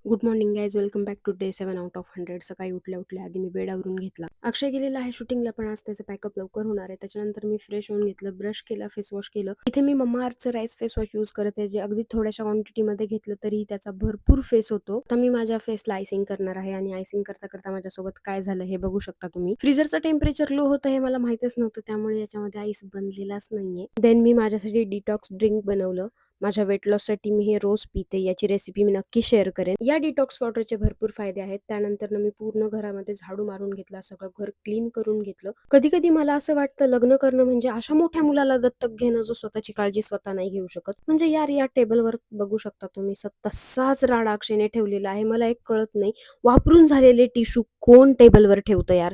Good morning guys, welcome back to day 7 out of 100. सकाळी उठल्या आधी मी बेडावरून घेतला. अक्षय गेलेला आहे शूटिंगला, पण आज त्याचं पॅकअप लवकर होणार आहे. त्याच्यानंतर मी फ्रेश होऊन घेतलं, ब्रश केला, फेस वॉश केलं. इथे मी मम्मा अर्थचं राईस फेस वॉश यूज करत आहे, जे अगदी थोड्याशा क्वांटिटीमध्ये घेतलं तरी त्याचा भरपूर फेस होतो. आता मी माझ्या फेसला आयसिंग करणार आहे आणि आयसिंग करता करता माझ्यासोबत काय झालं हे बघू शकता तुम्ही. फ्रीजरचं टेम्परेचर लो होतं हे मला माहितच नव्हतं, त्यामुळे याच्यामध्ये आईस बनलेलाच नाहीये. देन मी माझ्यासाठी डिटॉक्स ड्रिंक बनवलं. माझ्या वेट लॉससाठी मी हे रोज पिते, याची रेसिपी मी नक्की शेअर करेन. या डिटॉक्स वॉटरचे भरपूर फायदे आहेत. त्यानंतर मी पूर्ण घरामध्ये झाडू मारून घेतला, सगळं घर क्लीन करून घेतलं. कधी कधी मला असं वाटतं लग्न करणं म्हणजे अशा मोठ्या मुलाला दत्तक घेणं जो स्वतःची काळजी स्वतः नाही घेऊ शकत. म्हणजे यार, या टेबलवर बघू शकता तुम्ही, तसाच राडा अक्षयने ठेवलेला आहे. मला एक कळत नाही, वापरून झालेले टिश्यू कोण टेबलवर ठेवतं यार.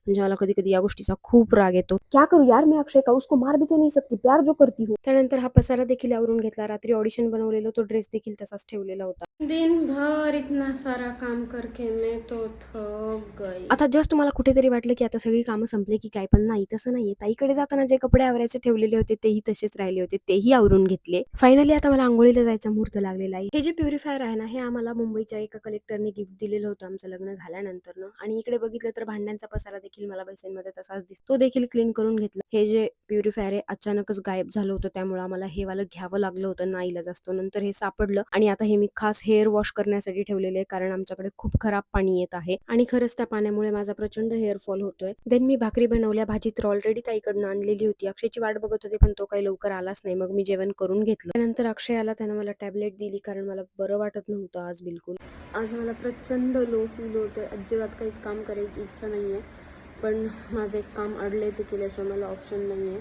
म्हणजे मला कधी कधी या गोष्टीचा खूप राग येतो. क्या करू यार मैं अक्षय का, उसको मार भी तो नहीं सकती, प्यार जो करती हूँ. त्यानंतर हा पसारा देखील आवरून घेतला. रात्री ऑडिशन बनवलेलं, तो ड्रेस देखील तसाच ठेवलेला होता. दिनभर इतना सारा काम करके मैं तो थक गई. आता जस्ट मला कुठेतरी वाटलं की आता सगळी कामं संपली की काय, पण नाही, तसं नाहीये. ताईकडे जाताना जे कपडे आवरायचे ठेवलेले होते तेही तसेच राहिले होते, तेही आवरून घेतले. फायनली आता मला आंघोळीला जायचा मुहूर्त लागलेला आहे. हे जे प्युरिफायर आहे ना, हे आम्हाला मुंबईच्या एका कलेक्टरने गिफ्ट दिलेलं होतं आमचं लग्न झाल्यानंतर. आणि इकडे बघितलं तर भांड्यांचा पसारा देखील मला बेसिनमध्ये तसाच दिसतो, तो देखील क्लीन करून घेतला. हे जे प्युरिफायर आहे अचानकच गायब झालं होतं, त्यामुळे आम्हाला हे वाला घ्यावं लागलं होतं, नाईलाज असतो. नंतर हे सापडलं आणि आता हे मी खास हेअर वॉश करण्यासाठी ठेवलेले आहे, कारण आमच्याकडे खूप खराब पाणी येत आहे आणि खरंच त्या पाण्यामुळे माझा प्रचंड हेअरफॉल होतोय. देन मी भाकरी बनवल्या. भाजी तर ऑलरेडी ताईकडून आणलेली होती. अक्षयची वाट बघत होते, पण तो काही लवकर आलाच नाही. मग मी जेवण करून घेतलं. त्यानंतर अक्षय आला, त्यानं मला टॅबलेट दिली, कारण मला बरं वाटत नव्हतं आज बिलकुल. आज मला प्रचंड लो फील होतंय, अजिबात काहीच काम करायची इच्छा नाहीये. पण माझं एक काम अडलंय, ते केल्याशिवाय मला ऑप्शन नाहीये.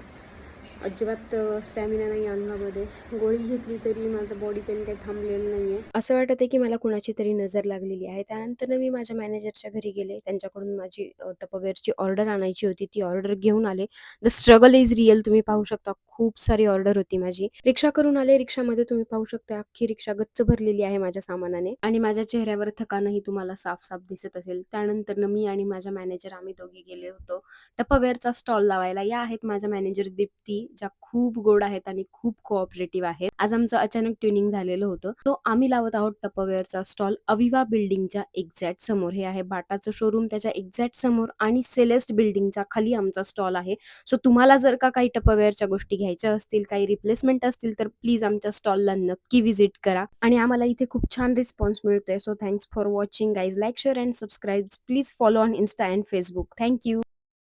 अजिबात स्टॅमिना नाही अंगामध्ये. गोळी घेतली तरी माझं बॉडी पेन काही थांबलेलं नाहीये. असं वाटत आहे की मला कुणाची तरी नजर लागलेली आहे. त्यानंतर मी माझ्या मॅनेजरच्या घरी गेले. त्यांच्याकडून माझी टपरवेअरची ऑर्डर आणायची होती. ती ऑर्डर घेऊन आले. The struggle is real. तुम्ही पाहू शकता, खूप सारी ऑर्डर होती माझी. रिक्षा करून आले. रिक्षामध्ये तुम्ही पाहू शकता, अख्खी रिक्षा गच्च भरलेली आहे माझ्या सामानाने आणि माझ्या चेहऱ्यावर थकानही तुम्हाला साफ साफ दिसत असेल. त्यानंतर मी आणि माझ्या मॅनेजर आम्ही दोघे गेले होतो टपरवेअरचा स्टॉल लावायला. या आहेत माझ्या मॅनेजर दीप्ती, ज्या खूप गोड आहेत आणि खूप कोऑपरेटिव्ह आहेत. आज आमचं अचानक ट्युनिंग झालेलं होतं, तो आम्ही लावत आहोत टपरवेअरचा स्टॉल अविवा बिल्डिंगच्या एक्झॅक्ट समोर. हे आहे बाटाचं शोरूम, त्याच्या एक्झॅक्ट समोर, आणि सेलेस्ट बिल्डिंगच्या खाली आमचा स्टॉल आहे. सो तुम्हाला जर का काही टपरवेअरच्या गोष्टी घ्यायच्या असतील, काही रिप्लेसमेंट असतील, तर प्लीज आमच्या स्टॉलला नक्की व्हिजिट करा. आणि आम्हाला इथे खूप छान रिस्पॉन्स मिळतोय. So thanks for watching guys. Like, share and subscribe. Please follow on Insta and Facebook. Thank you.